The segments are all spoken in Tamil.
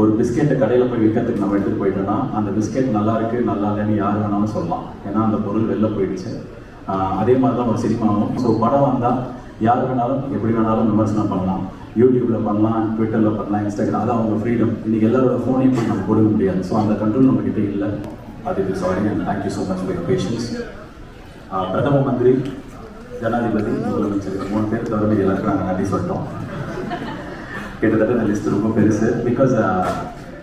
ஒரு பிஸ்கெட்டை கடையில் போய் விற்கிறதுக்கு நம்ம எடுத்துகிட்டு போயிட்டோம்னா அந்த பிஸ்கெட் நல்லா இருக்குது நல்லா இல்லைன்னு யார் வேணாலும் சொல்லலாம், ஏன்னா அந்த பொருள் வெளில போயிடுச்சு. அதே மாதிரி தான் ஒரு சினிமாவும். ஸோ படம் வந்தால் யார் வேணாலும் எப்படி வேணாலும் விமர்சனம் பண்ணலாம், யூடியூப்பில் பண்ணலாம், ட்விட்டரில் பண்ணலாம், இன்ஸ்டாகிராம், அது அவங்க ஃப்ரீடம். இன்றைக்கி எல்லாரோட ஃபோனையும் போய் நம்ம கொடுக்க முடியாது. ஸோ அந்த கண்ட்ரோல் நம்மக்கிட்ட இல்லை. அதுக்கு sorry and thank you so much for your patience. பிரதம மந்திரி, ஜனாதிபதி, முதலமைச்சர் 3 பேர் தவிர எல்லாருக்கும் நாங்கள் நன்றி சொல்லிட்டோம். கிட்டத்தட்ட இந்த லிஸ்ட் ரொம்ப பெருசு. பிகாஸ்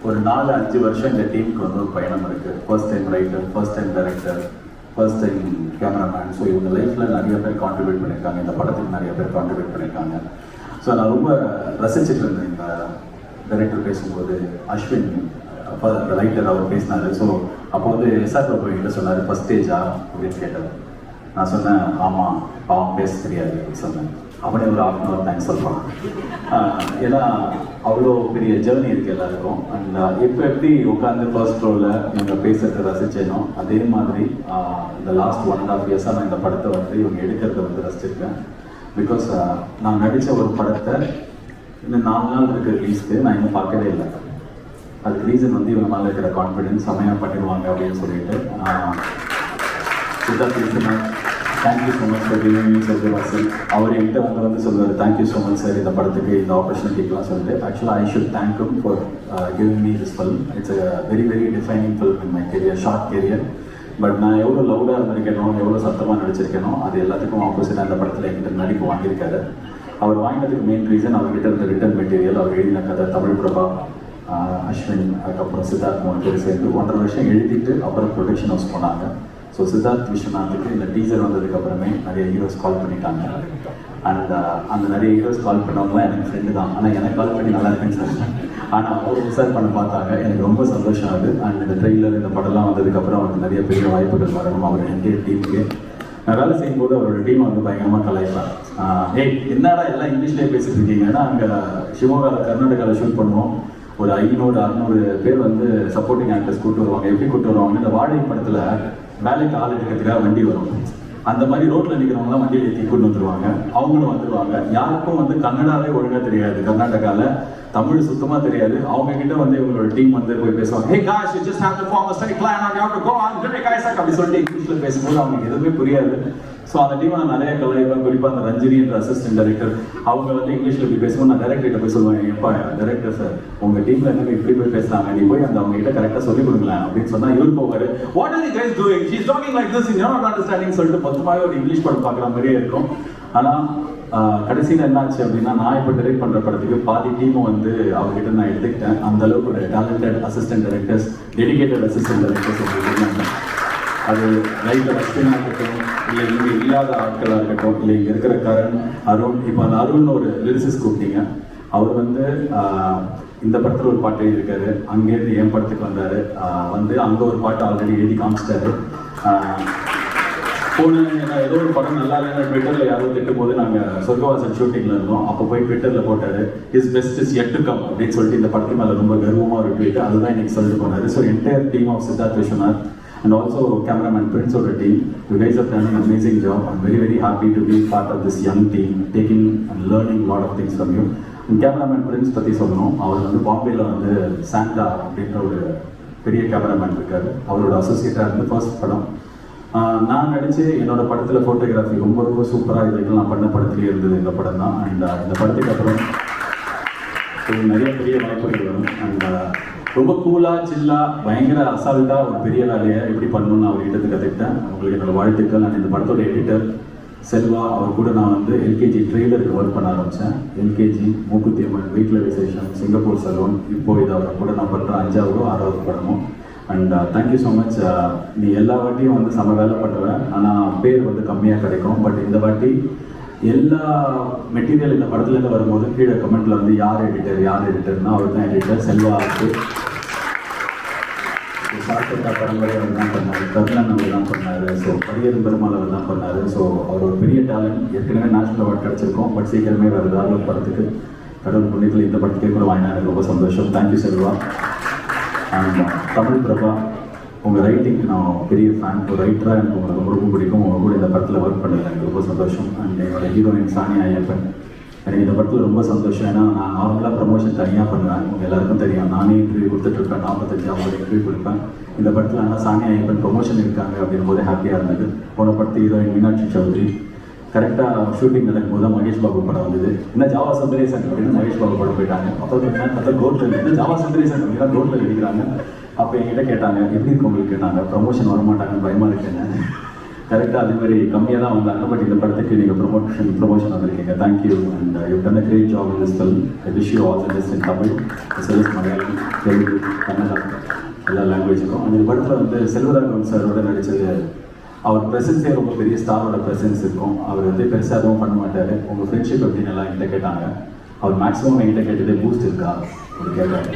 ஒரு 4-5 வருஷம் இந்த டீமுக்கு வந்து ஒரு பயணம் இருக்குது. First time writer, first time director, first time cameraman. So இவங்க லைஃப்பில் நிறைய பேர் கான்ட்ரிபியூட் பண்ணியிருக்காங்க, இந்த படத்துக்கு நிறைய பேர் கான்ட்ரிபியூட் பண்ணியிருக்காங்க. ஸோ நான் ரொம்ப ரசிச்சுட்டு இருந்தேன் இந்த டைரக்டர் பேசும்போது. அஸ்வின் அந்த ரைட்டர் அவர் பேசினார். ஸோ அப்போ வந்து எஸ்ஆர் பாபு என்கிட்ட சொன்னார், ஃபர்ஸ்ட் ஸ்டேஜா அப்படின்னு கேட்டார். நான் சொன்னேன் ஆமாம், பாவம் பேச தெரியாது அப்படின்னு சொன்னேன். அவனே ஒரு 1/2 hour தேங்க்ஸ் சொல்கிறான். ஏன்னா அவ்வளோ பெரிய ஜேர்னி இருக்குது எல்லாருக்கும். அண்ட் இப்போ எப்படி உட்காந்து ஃபர்ஸ்ட் ரோவில் இவங்க பேசுகிறத ரசிச்சேனோ அதே மாதிரி இந்த லாஸ்ட் 1.5 years நான் இந்த படத்தை வந்து இவங்க எடுக்கிறத வந்து ரசிச்சிருக்கேன். பிகாஸ் நான் நடித்த ஒரு படத்தை இன்னும் 4 நாள் இருக்கிற ரிலீஸ்க்கு நான் இன்னும் பார்க்கவே இல்லை. அதுக்கு ரீசன் வந்து இவங்க மேலே இருக்கிற கான்ஃபிடென்ஸ் செம்மையாக பண்ணிடுவாங்க அப்படின்னு சொல்லிட்டு. Siddharth Viswanath, thank you so much for giving me Sorgavaasal. அவர் என்கிட்ட வந்து சொல்லுவார், தேங்க்யூ ஸோ மச் சார் இந்த படத்துக்கு இந்த ஆப்பர்ச்சுனிட்டிக்கெலாம் சொல்லிட்டு. ஆக்சுவலாக I should thank him for giving me this film. It's a very very defining film in my career, short career. But நான் எவ்வளோ லவுடாக இருந்திருக்கேனோ, எவ்வளோ சத்தமாக நடிச்சிருக்கேனோ அது எல்லாத்துக்கும் ஆப்போசிட்டாக அந்த படத்தில் என்கிட்ட நடிப்பு வாங்கியிருக்காரு. அவர் வாங்கினதுக்கு மெயின் ரீசன் அவர்கிட்ட இருந்த ரிட்டன் மெட்டீரியல், அவர் எழுதின கதை, தமிழ் பிரபா, அஸ்வின், அதுக்கப்புறம் சித்தார்த் 3 பேர் சேர்ந்து 1.5 வருஷம் எழுதிட்டு அப்புறம் ப்ரொடக்ஷன் ஹவுஸ் போனாங்க. ஸோ சித்தார்த் விஸ்வநாத்துக்கு இந்த டீசர் வந்ததுக்கப்புறமே நிறைய ஹீரோஸ் கால் பண்ணிட்டாங்க. அண்ட் அந்த நிறைய ஹீரோஸ் கால் பண்ணவங்களாம் எனக்கு ஃப்ரெண்டு தான். ஆனால் எனக்கு கால் பண்ணி நல்லா இருக்குன்னு சொன்னேன். ஆனால் அவர் விசார் பண்ண பார்த்தாங்க. எனக்கு ரொம்ப சந்தோஷம் ஆகுது. அண்ட் இந்த ட்ரெயிலர், இந்த படம்லாம் வந்ததுக்கப்புறம் அவருக்கு நிறைய பெரிய வாய்ப்புகள் வரணும். அவர் என்டையர் டீமுக்கு நான் வேலை செய்யும்போது அவரோட டீம் வந்து பயங்கரமாக கலாய்ப்பார். ஏய் என்னடா எல்லாம் இங்கிலீஷ்லேயே பேசிட்டு இருக்கீங்க. ஏன்னா அங்கே சிவகாவில் கர்நாடகாவில் ஷூட் பண்ணுவோம். ஒரு 500-600 பேர் வந்து சப்போர்ட்டிங் ஆக்டர்ஸ் கூட்டு வருவாங்க. எப்படி கூட்டு வருவாங்க, இந்த வாடகை படத்தில் வேலைக்கு ஆள் எடுக்கிறதுக்காக வண்டி வரும். அந்த மாதிரி ரோட்டில் நிற்கிறவங்களாம் வண்டியில் ஏற்றி கூட்டு வந்துடுவாங்க. அவங்களும் வந்துடுவாங்க. யாருக்கும் வந்து கன்னடாவே ஒழுங்காக தெரியாது, கர்நாடகாவில் தமிழ் சுத்தமாக தெரியாது. அவங்க கிட்ட வந்து இவங்களோட டீம் வந்து போய் பேசுவாங்க. Hey guys, you just have to form a straight plan and you have to go on very guys அப்படி சொல்லிட்டு இங்கிலீஷில் பேசும்போது அவங்களுக்கு எதுவுமே புரியாது. ஸோ அந்த டீமை நான் நிறைய கலாய்ப்பேன். குறிப்பாக அந்த ரஞ்சினி என்ற அசிஸ்டன்ட் டைரக்டர், அவங்க வந்து இங்கிலீஷில் இப்படி பேசும்போது நான் டைரக்டர்கிட்ட போய் சொல்லுவேன், எப்பா டைரக்டர் சார் உங்கள் டீமில் என்ன இப்படி போய் பேசுகிறாங்க, நீ போய் அந்த அவங்க கிட்ட கரெக்டாக சொல்லிக் கொடுங்களேன் அப்படின்னு சொன்னால் இவர் போவார். What are you guys doing, she is talking like this, you are not understanding சொல்லிட்டு மொத்தமாகவே ஒரு இங்கிலீஷ் படம் பார்க்குற மாதிரியே இருக்கும். ஆனால் கடைசியில் என்னாச்சு அப்படின்னா, நான் இப்போ டைரக்ட் பண்ணுற படத்துக்கு பாதி டீமும் வந்து அவங்ககிட்ட நான் எடுத்துக்கிட்டேன். அந்த அளவுக்கு ஒரு talented assistant directors, dedicated assistant directors இருந்தாங்க. அது லைட்டில் அஸ்வினாக இருக்கட்டும், இல்லை இங்கே இல்லாத ஆட்களாக இருக்கட்டும், இல்லை இங்கே இருக்கிற கரண், அருண். இப்போ அந்த அருண் ஒரு லிரிசிஸ்ட் கூப்பிட்டீங்க. அவர் வந்து இந்த படத்தில் ஒரு பாட்டு எழுதியிருக்காரு. அங்கேருந்து என் படத்துக்கு வந்தார். வந்து அங்கே ஒரு பாட்டு ஆல்ரெடி எழுதி காமிச்சிட்டாரு. ஏதோ ஒரு படம் நல்லா இல்லைன்னா ட்விட்டரில் யாரும் திட்டும் போது நாங்கள் சொர்க்கவாசல் ஷூட்டிங்கில் இருந்தோம். அப்போ போய் ட்விட்டரில் போட்டார், is best is yet to come அப்படின்னு சொல்லிட்டு இந்த படத்துக்கு மேலே ரொம்ப கர்வமாக ஒரு ட்வீட். அதுதான் இன்னைக்கு சொல்லிட்டு போனார். So entire team of Siddharth Viswanath and also cameraman Prince of the team, you guys have done an amazing job. I'm very very happy to be part of this young team, taking and learning a lot of things from you. And cameraman Prince பற்றி சொல்லணும். அவர் வந்து பாம்பேயில் வந்து சாண்டா அப்படின்ற ஒரு பெரிய கேமராமேன் இருக்கார். அவரோட அசோசியேட்டாக இருந்து ஃபர்ஸ்ட் படம் நான் நடித்து என்னோட படத்தில் ஃபோட்டோகிராஃபி ரொம்ப ரொம்ப சூப்பராக இதுக்கு நான் பண்ண படத்துலேயே இருந்தது இந்த படம் தான். அண்ட் இந்த படத்துக்கு அப்புறம் நிறைய பெரிய வாய்ப்புகள் வரும். அண்ட் ரொம்ப கூலாக சில்லாக பயங்கர அசால்ட்டாக ஒரு பெரிய வேலையை எப்படி பண்ணணும்னு அவர் கிட்ட கற்றுக்கிட்டேன். உங்களுக்கு என்னோட வாழ்த்துக்கள். நான் இந்த படத்தோட எடிட்டர் செல்வா, அவர் கூட நான் வந்து எல்கேஜி ட்ரெய்லருக்கு ஒர்க் பண்ண ஆரம்பித்தேன். எல்கேஜி, மூக்குத்தி அம்மன், வீட்டில் விசேஷம், சிங்கப்பூர் சலூன், இப்போது இது அவரை கூட நான் பண்ணுறேன் 5வது 6வது படமும். And thank you so much. நீ எல்லா வாட்டியும் வந்து செம்ம வேலை பண்ணுவேன், ஆனால் பேர் வந்து கம்மியாக கிடைக்கும். பட் இந்த வாட்டி எல்லா மெட்டீரியல் இந்த படத்துலேருந்து வரும்போது கீழே கமெண்ட்டில் வந்து யார் எடிட்டர்னா அவர் தான் எடிட்டர் செல்வா. சாப்பிட்டா பரம்பரை அவர் தான் பண்ணார், கர்ணன் அவர் தான் பண்ணார், ஸோ படியரும் பெருமாள் அவர் தான் பண்ணார். ஸோ அவர் ஒரு பெரிய டேலண்ட். ஏற்கனவே நேஷனல் அவார்ட் கிடச்சிருக்கோம். பட் சீக்கிரமே வேறு ஏதாவது ஒரு படத்துக்கு கடவுள் புண்ணியத்தில் இந்த படத்துக்கே கூட வாங்கினா எனக்கு ரொம்ப சந்தோஷம். தேங்க்யூ செல்வா. அண்ட் தமிழ் பிரபா, உங்கள் ரைட்டிங்க்கு நான் பெரிய ஃபேன். ஒரு ரைட்டராக எனக்கு உங்களுக்கு ரொம்ப பிடிக்கும். உங்கள் கூட இந்த படத்தில் ஒர்க் பண்ணல எனக்கு ரொம்ப சந்தோஷம். அண்ட் என்னோட ஹீரோயின் சானியா ஐயப்பன், எனக்கு இந்த படத்தில் ரொம்ப சந்தோஷம். ஏன்னா நான் நார்மலாக ப்ரமோஷன் தனியாக பண்ணுவேன், உங்கள் எல்லாருக்கும் தெரியும். நானே இன்டர்வியூ கொடுத்துட்ருப்பேன், 45 இன்டர்வியூ கொடுப்பேன். இந்த படத்தில் ஆனால் சானியா ஐயப்பன் ப்ரொமோஷன் இருக்காங்க அப்படின்னும் போது ஹாப்பியாக இருந்தது. போன படத்து ஹீரோயின் மீனாட்சி சௌத்ரி கரெக்டாக ஷூட்டிங் நடக்கும்போது தான் மகேஷ் பாபு படம் வந்தது. என்ன ஜாவா சுந்தரேசன் அப்படின்னு மகேஷ் பாபு படம் போயிட்டாங்க. அப்புறம் கோட்டில் என்ன ஜாவா சுந்தரேசன் அப்படின்னா கோட்டில் இருக்கிறாங்க. அப்போ என்கிட்ட கேட்டாங்க எப்படி இருக்கு உங்களுக்கு, கேட்டாங்க ப்ரமோஷன் வரமாட்டாங்கன்னு பயமாக இருக்குன்னு. கரெக்டாக அதே மாதிரி கம்மியாக தான் வந்தாங்க. பட் இந்த படத்துக்கு நீங்கள் ப்ரொமோஷன் வந்திருக்கீங்க. Thank you and you done a great job in this film. I wish you all the best in Tamil, Malayalam, Telugu, Kannada எல்லா லாங்குவேஜுக்கும். அந்த படத்தில் வந்து செல்வராகவன் சாரோட நடித்தது, அவர் ப்ரெசன்ஸே ரொம்ப பெரிய ஸ்டாரோட ப்ரெசன்ஸ் இருக்கும். அவர் வந்து பெருசாக எதுவும் பண்ண மாட்டார். உங்கள் ஃப்ரெண்ட்ஷிப் அப்படின்னு எல்லாம் என்கிட்ட கேட்டாங்க. அவர் மேக்ஸிமம் என்கிட்ட கேட்டதே பூஸ்ட் இருக்கா அப்படி கேட்டாங்க.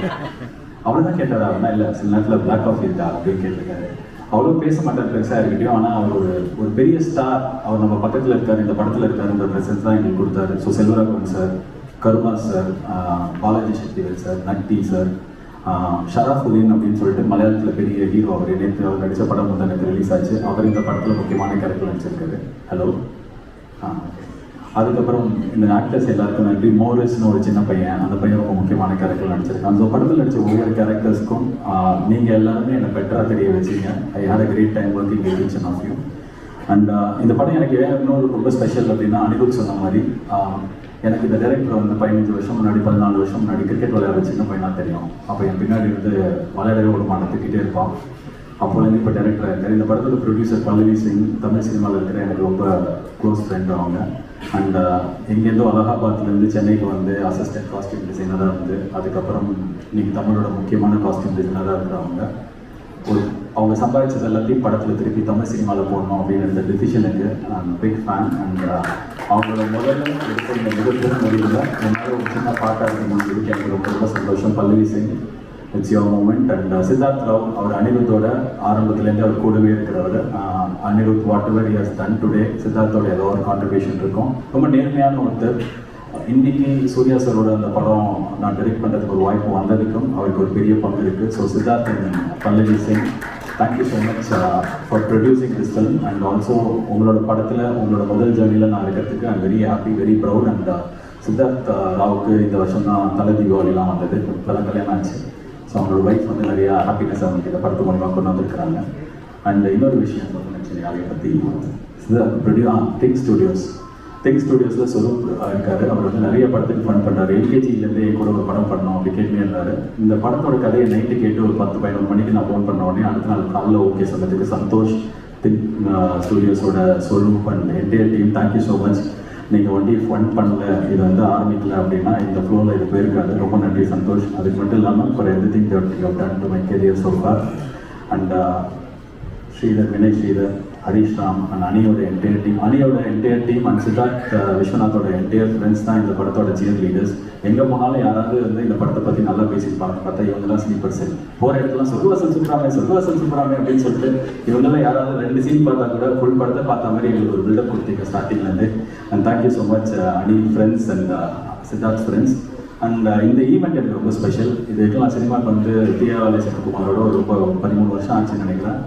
அவர் தான் கேட்டார். அவர்னா இல்லை சில நேரத்தில் பிளாக் காஃபி இருக்கா அப்படின்னு கேட்டிருக்காரு. அவ்வளோ பேச மாட்டார் பெருசாக இருக்கட்டும். ஆனால் அவர் ஒரு பெரிய ஸ்டார், அவர் நம்ம பக்கத்தில் இருக்கார், இந்த படத்தில் இருக்காருன்ற ப்ரெசன்ஸ் தான் எங்களுக்கு கொடுத்தாரு. So Selvaraghavan sir, Karuna sir, Balaji Sakthivel sir, Natty sir, Sharafudheen அப்படின்னு சொல்லிட்டு மலையாளத்தில் பெரிய ஹீரோ. அவர் நேற்று அவர் நடித்த படம் வந்து எனக்கு ரிலீஸ் ஆச்சு. அவர் இந்த படத்தில் முக்கியமான கேரக்டர் நடிச்சிருக்காரு. ஹலோ அதுக்கப்புறம் இந்த ஆக்டர்ஸ் எல்லாருக்கும் நன்றி. மோரிஸ்னு ஒரு சின்ன பையன், அந்த பையன் ரொம்ப முக்கியமான கேரக்டர் நடிச்சிருக்கான். ஸோ படத்தில் நடித்த ஒவ்வொரு கேரக்டர்ஸ்க்கும் நீங்கள் எல்லாருமே என்னை பெட்டராக தெரிய வச்சிங்க. I had a great time working with each and of you. And இந்த படம் எனக்கு இன்னொரு ரொம்ப ஸ்பெஷல் அப்படின்னா, அனிருத் சொன்ன மாதிரி எனக்கு இந்த டைரக்டர் வந்து 15 வருஷம் முன்னாடி 14 வருஷம் முன்னாடி கிரிக்கெட் விளையாட சின்ன பையனாக தெரியும். அப்போ என் பின்னாடி வந்து விளையாடவே ஒரு மாட்டத்துக்கிட்டே இருப்பான். அப்போலேருந்து இப்போ டைரக்டர் இருக்கார். இந்த படத்தோட ப்ரொடியூசர் பல்லவி சிங் தமிழ் சினிமாவில் இருக்கிற எனக்கு ரொம்ப க்ளோஸ் ஃப்ரெண்ட் அவங்க. அண்ட் எங்கேருந்தோ அலகாபாத்லேருந்து சென்னைக்கு வந்து அசிஸ்டன்ட் காஸ்டியூம் டிசைனராக இருந்து அதுக்கப்புறம் இன்னைக்கு தமிழோட முக்கியமான காஸ்டியூம் டிசைனராக இருக்கிறவங்க. அவங்க சம்பாதிச்சது எல்லாத்தையும் படத்தில் திருப்பி தமிழ் சினிமாவில் போடணும் அப்படின்ற டிசிஷனுக்கு பிக் ஃபேன். அண்ட் அவங்களோட முதல்ல எடுத்த இந்த மிகப்பெரிய முடிவில் என்னால் ஒரு சின்ன பாட்டாக இருக்க முடிஞ்சதுக்கு எனக்கு ரொம்ப ரொம்ப சந்தோஷம். Pallavi Singh, it's your moment. And Siddharth Rao, அவர் அனிருத்தோட ஆரம்பத்துலேருந்து அவர் கூடவே இருக்கிறவர். Anirudh whatever he has done today, சித்தார்த்தோட ஏதோ ஒரு கான்ட்ரிபியூஷன் இருக்கும். ரொம்ப நேர்மையான ஒருத்தர். இன்னைக்கு சூர்யா சாரோட அந்த படம் நான் டைரக்ட் பண்ணுறதுக்கு ஒரு வாய்ப்பு வந்ததுக்கும் அவருக்கு ஒரு பெரிய பங்கு இருக்குது. So Siddharth and Pallavi Singh, thank you so much for producing this film. And also உங்களோட படத்தில் உங்களோட முதல் ஜேர்னியில் நான் இருக்கிறதுக்கு I'm very happy, very proud. And Siddharth ராவுக்கு இந்த வருஷம் தான் தலை தீபாவளிலாம் வந்தது, இப்போ தான் கல்யாணம் ஆச்சு. ஸோ அவங்களோட ஒய்ஃப் வந்து நிறையா ஹாப்பினஸ் அவங்களுக்கு இந்த படத்து மூலமாக கொண்டு வந்திருக்கிறாங்க. அண்ட் இன்னொரு விஷயம் சொல்லணும்னு அதை பற்றி திங்க் ஸ்டுடியோஸில் சொரூப் இருக்கார். அவர் வந்து நிறைய படத்துக்கு ஃபண்ட் பண்ணுறாரு. எல்கேஜிலேருந்தே கூட ஒரு படம் பண்ணோம் அப்படி கேட்டுனே இருந்தார். இந்த படத்தோட கதையை நைட்டு கேட்டு ஒரு 10-11 மணிக்கு நான் ஃபோன் பண்ண உடனே அடுத்த நாள் காலையில் ஓகே சொன்னதுக்கு சந்தோஷ், திங்க் ஸ்டுடியோஸோட Swaroop and entire team, thank you so much. நீங்கள் ஒன்லி ஃபண்ட் பண்ணல, இது வந்து ஆரம்பிக்கல அப்படின்னா இந்த ஃப்ளோவில் இது போயிருக்காது. ரொம்ப நன்றி சந்தோஷ். அதுக்கு மட்டும் இல்லாமல் for everything you have done to my career so far. And Sridhar, Vinay Sridhar, Harish Ram and அணியோட என்டையர் டீம் அண்ட் சித்தார்த் விஸ்வநாத்தோட என்டையர் ஃப்ரெண்ட்ஸ் தான் இந்த படத்தோட சியர் லீடர்ஸ். எங்கே போனாலும் யாராவது வந்து இந்த படத்தை பற்றி நல்லா பேசியிருப்பாங்க. பார்த்தா இவங்கெல்லாம் ஸ்லீப்பர் செல் போகிற இடத்துல சொல்லுவாசல் சுற்றுறாங்க அப்படின்னு சொல்லிட்டு இவங்கெல்லாம் யாராவது 2 சீன் பார்த்தா கூட ஃபுல் படத்தை பார்த்த மாதிரி எங்களுக்கு ஒரு பில்டப் கொடுத்தீங்க ஸ்டார்டிங்லேருந்து. அண்ட் தேங்க்யூ ஸோ மச் அணி friends and Siddharth friends. And இந்த ஈவெண்ட் எனக்கு ரொம்ப ஸ்பெஷல். இது நான் சினிமாவுக்கு வந்து தியாவாலை சத்குமாரோட ரொம்ப 13 வருஷம் ஆச்சுன்னு நினைக்கிறேன்.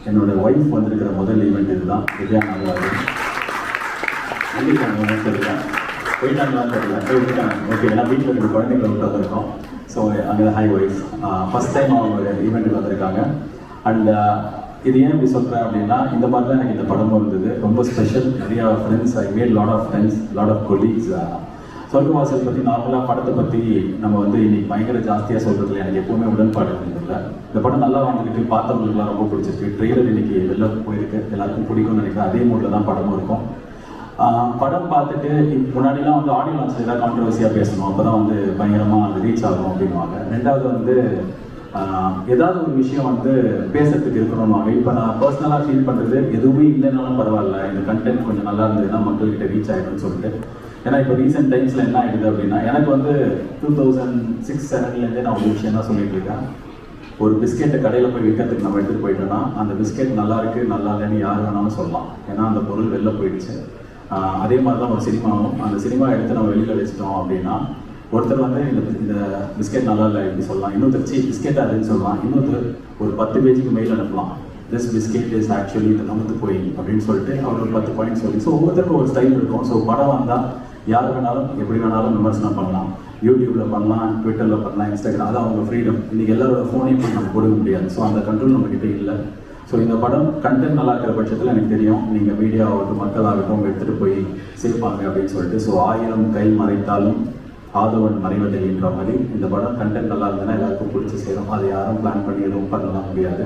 என்னோட ஒய்ஃப் வந்திருக்கிற முதல் ஈவெண்ட் இதுதான். விஜயா நாகராஜ் தெரியல, போயிட்டாங்களான்னு தெரியல, போயிட்டாங்க. ஓகே, ஏன்னா வீட்டில் இருக்கிற குழந்தைங்களை விட்டு வந்திருக்கோம். ஸோ அங்கே ஹை ஒய்ஃப் ஃபஸ்ட் டைம் அவங்க ஈவெண்ட்டுக்கு வந்திருக்காங்க. அண்ட் இது ஏன் இப்படி சொல்கிறேன் அப்படின்னா, இந்த மாதிரி தான் எனக்கு இந்த படமும் இருந்தது. ரொம்ப ஸ்பெஷல். நிறையா friends, I made lot of friends, lot of colleagues. Sorgavaasal பற்றி நார்மலாக படத்தை பற்றி நம்ம வந்து இன்னைக்கு பயங்கர ஜாஸ்தியாக சொல்கிறதுல எனக்கு எப்போவுமே உடன்பாடு இருந்ததில்லை. இந்த படம் நல்லா வந்துக்கிட்டு பார்த்தவங்களுக்குலாம் ரொம்ப பிடிச்சிருக்கு. ட்ரெய்லர் இன்னைக்கு வெளில போயிருக்கு, எல்லாருக்கும் பிடிக்கும்னு நினைக்கிறேன். அதே மூடில் தான் படமும் இருக்கும். படம் பார்த்துட்டு முன்னாடிலாம் வந்து ஆடியோ லான்ச்சில் ஏதாவது கான்ட்ரவர்சியாக பேசணும், அப்போ தான் வந்து பயங்கரமாக அது ரீச் ஆகும் அப்படின்வாங்க. ரெண்டாவது வந்து ஏதாவது ஒரு விஷயம் வந்து பேசுறதுக்கு இருக்கணும்வாங்க. இப்போ நான் பர்சனலாக ஃபீல் பண்ணுறது எதுவுமே இல்லைனாலும் பரவாயில்ல, இந்த கண்டென்ட் கொஞ்சம் நல்லா இருந்ததுன்னா மக்கள்கிட்ட ரீச் ஆகிடும்னு சொல்லிட்டு. ஏன்னா இப்போ ரீசெண்ட் டைம்ஸில் என்ன ஆகிடுது அப்படின்னா, எனக்கு வந்து 2006-07 நான் ஒரு விஷயம் தான் சொல்லிட்டு இருக்கேன். ஒரு பிஸ்கெட்டை கடையில் போய் விற்கிறதுக்கு நம்ம எடுத்துகிட்டு போயிட்டோம்னா அந்த பிஸ்கெட் நல்லா இருக்குது நல்லா இல்லைன்னு யார் வேணாலும் சொல்லலாம், ஏன்னா அந்த பொருள் வெளில போயிடுச்சு. அதே மாதிரி தான் ஒரு சினிமாவும். அந்த சினிமா எடுத்து நம்ம வெளியில் வச்சுட்டோம் அப்படின்னா ஒருத்தர் வந்து இந்த பிஸ்கெட் நல்லா இல்லை இப்படி சொல்லலாம், இன்னொருத்தர் பிஸ்கெட் அதுன்னு சொல்லலாம், இன்னொருத்தர் ஒரு 10 பேஜுக்கு மெயில் அனுப்பலாம், திஸ் பிஸ்கெட் இஸ் ஆக்சுவலி இந்த நமக்கு போய் அப்படின்னு சொல்லிட்டு அவர் ஒரு 10 பாயிண்ட் சொல்லி. ஸோ ஒவ்வொருத்தருக்கும் ஒரு ஸ்டைல் இருக்கும். ஸோ படம் வந்தால் யார் வேணாலும் எப்படி வேணாலும் விமர்சனம் பண்ணலாம், யூடியூப்பில் பண்ணலாம், ட்விட்டரில் பண்ணலாம், இன்ஸ்டாகிராம், அது அவங்க ஃப்ரீடம். இன்றைக்கி எல்லாரோட ஃபோனையும் போய் நம்ம கொடுக்க முடியாது. ஸோ அந்த கண்ட்ரோல் நம்மக்கிட்ட இல்லை. ஸோ இந்த படம் கண்டென்ட் நல்லா இருக்கிற பட்சத்தில் எனக்கு தெரியும் நீங்கள் மீடியா ஆகட்டும் மக்களாகட்டும் எடுத்துகிட்டு போய் சேர்ப்பாங்க அப்படின்னு சொல்லிட்டு. ஸோ 1000 கை மறைத்தாலும் ஆதவன் மறைவதில்லைன்ற மாதிரி இந்த படம் கண்டென்ட் நல்லா இருந்ததுன்னா எல்லாருக்கும் பிடிச்சி சேரும். அதை யாரும் பிளான் பண்ணி எதுவும் பண்ணலாம் முடியாது.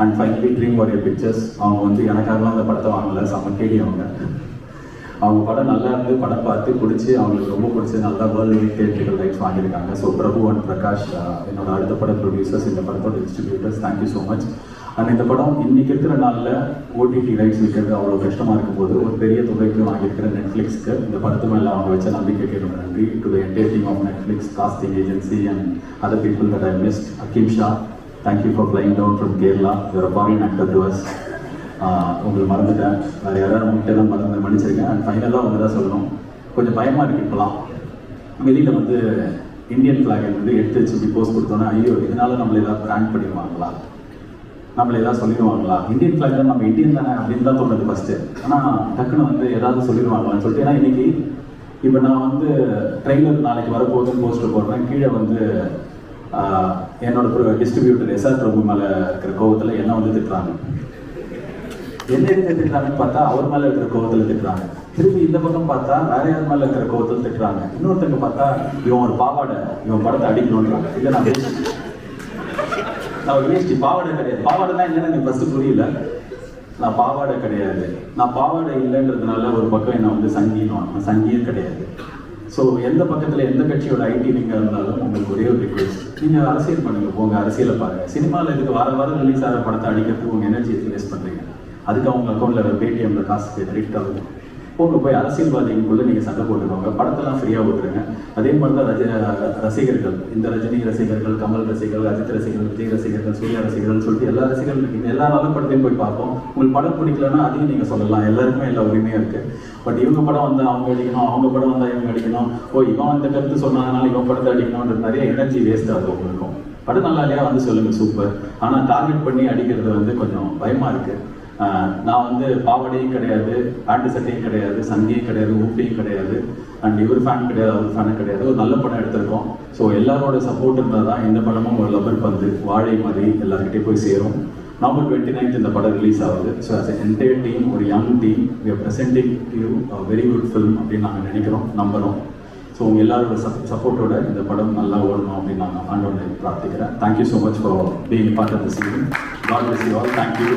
And finally Dream Warrior Pictures, அவங்க வந்து எனக்காகலாம் அந்த படத்தை வாங்கலை, செம்ம கேடி அவங்க படம் நல்லா இருந்து படம் பார்த்து பிடிச்சி அவங்களுக்கு ரொம்ப பிடிச்சது நல்லா வேர்ல்டு தியேட்டர்கள் ரைட்ஸ் வாங்கியிருக்காங்க. ஸோ பிரபு அண்ட் பிரகாஷ் என்னோட அடுத்த பட ப்ரொடியூசர்ஸ், இந்த படத்தோட distributors, thank you so much. And இந்த படம் இன்றைக்கி இருக்கிற நாளில் ஓடிடி ரைட்ஸ் விற்கிறது அவ்வளோ கஷ்டமாக இருக்கும்போது ஒரு பெரிய தொகைக்கு வாங்கியிருக்கிற நெட்ஃப்ளிக்ஸ்க்கு இந்த படத்து மேலே அவங்க வச்ச நம்பிக்கைக்கு ரொம்ப நன்றி. To the entire team of Netflix, casting agency and other people that I missed. Hakim Shah, thank you for flying down from Kerala. You're a foreign actor to us. உங்களுக்கு மறந்துட்டேன், வேறு யாராவது உங்கள்கிட்ட தான் மன்னிச்சிருக்கேன். அண்ட் ஃபைனலாக அவங்க தான் சொல்லணும், கொஞ்சம் பயமாக இருக்குது. இப்போலாம் வெளியில் வந்து இந்தியன் ஃப்ளாகை வந்து எடுத்து வச்சு இப்படி போஸ்ட் கொடுத்தோன்னா ஐயோ இதனால நம்மளை ஏதாவது பிராண்ட் பண்ணிடுவாங்களா, நம்மளை ஏதாவது சொல்லிடுவாங்களா, இந்தியன் ஃப்ளாக் தான் நம்ம இந்தியன் தானே அப்படின்னு தான் தோணுது ஃபஸ்ட்டு. ஆனால் டக்குன்னு வந்து ஏதாவது சொல்லிடுவாங்களான்னு சொல்லிட்டு. ஏன்னா இன்றைக்கி இப்போ நான் வந்து ட்ரெயிலர் நாளைக்கு வரப்போகுதுன்னு போஸ்டர் போடுறேன், கீழே வந்து என்னோட டிஸ்ட்ரிபியூட்டர் எஸ்ஆர் பிரபு மேலே இருக்கிற கோவத்தில் என்ன வந்து திட்டுறாங்க. என்ன எதுக்கு திட்டுறாங்கன்னு பார்த்தா அவர் மேலே இருக்கிற கோவத்தில் திட்டுறாங்க. திரும்பி இந்த பக்கம் பார்த்தா வேற யார் மேலே இருக்கிற கோவத்தில் திட்டுறாங்க. இன்னொருத்தங்க பார்த்தா இவன் ஒரு பாவாடை, இவன் படத்தை அடிக்கணுன்றாங்க. இல்லை நான் வேஷ்டி, பாவாடை கிடையாது. பாவாடைனா என்னன்னு எனக்கு ஃபஸ்ட்டு புரியல. நான் பாவாடை கிடையாது, நான் பாவாடை இல்லைன்றதுனால ஒரு பக்கம் என்ன வந்து சங்கின்னு, சங்கியும் கிடையாது. ஸோ எந்த பக்கத்தில் எந்த கட்சியோட ஐடி நீங்கள் இருந்தாலும் உங்களுக்கு ஒரே ஒரு ரிக்வெஸ்ட், நீங்கள் அரசியல் பண்ணுங்கள், போங்க அரசியலை பாருங்கள். சினிமாவில் இதுக்கு வாரம் ரிலீஸ் ஆகிற படத்தை அடிக்கிறதுக்கு உங்கள் எனர்ஜியை வேஸ்ட் பண்ணுறீங்க. அதுக்கு அவங்க அக்கௌண்ட்டில் பேடிஎம்ல காசு கிரெடிட் ஆகுது. போங்க போய் அரசியல்வாதிகளுக்குள்ளே நீங்கள் சண்டை போட்டுருவாங்க, படத்தெல்லாம் ஃப்ரீயாக விட்டுருங்க. அதே மாதிரி தான் ரசிகர்கள், இந்த ரஜினி ரசிகர்கள், கமல் ரசிகர்கள், அஜித் ரசிகர்கள், விஜய் ரசிகர்கள், சூர்யா ரசிகர்கள் சொல்லிட்டு எல்லா ரசிகர்கள் இருக்குது. எல்லா நல்ல படத்தையும் போய் பார்ப்போம். உங்களுக்கு படம் பிடிக்கலன்னா அதையும் நீங்கள் சொல்லலாம், எல்லாருக்குமே எல்லா உரிமையும் இருக்குது. பட் இவங்க படம் வந்தால் அவங்க அடிக்கணும், அவங்க படம் வந்தால் இவங்க அடிக்கணும், இவன் இந்த கருத்து சொன்னதுனால இவன் படத்தை அடிக்கணும்ன்ற நிறைய எனர்ஜி வேஸ்ட் ஆகுது உங்களுக்கும். படம் நல்லா இல்லையா வந்து சொல்லுங்கள், சூப்பர். ஆனால் டார்கெட் பண்ணி அடிக்கிறது வந்து கொஞ்சம் பயமாக இருக்குது. நான் வந்து பாவாடையும் கிடையாது, பேண்ட் சட்டையும் கிடையாது, சங்கியும் கிடையாது, ஊப்பியும் கிடையாது, அண்ட் இவர் ஃபேன் கிடையாது, அவர் ஃபேனும் கிடையாது. ஒரு நல்ல படம் எடுத்திருக்கோம். ஸோ எல்லாரோட சப்போர்ட் இருந்தால் தான் இந்த படமும் ஒரு லப்பர் பந்து வாழை மாதிரி எல்லாருக்கிட்டே போய் சேரும். November 29th இந்த படம் ரிலீஸ் ஆகுது. ஸோ ஆஸ் என் என்டையர் டீம், ஒரு young team, we are presenting to you a very good film அப்படின்னு நாங்கள் நினைக்கிறோம், நம்புகிறோம். ஸோ உங்கள் எல்லாரோட சப்போர்ட்டோட இந்த படம் நல்லா ஓடணும் அப்படின்னு நான் ஆண்டவனை பிரார்த்திக்கிறேன். Thank you so much for being part of this event. God bless you all. Thank you.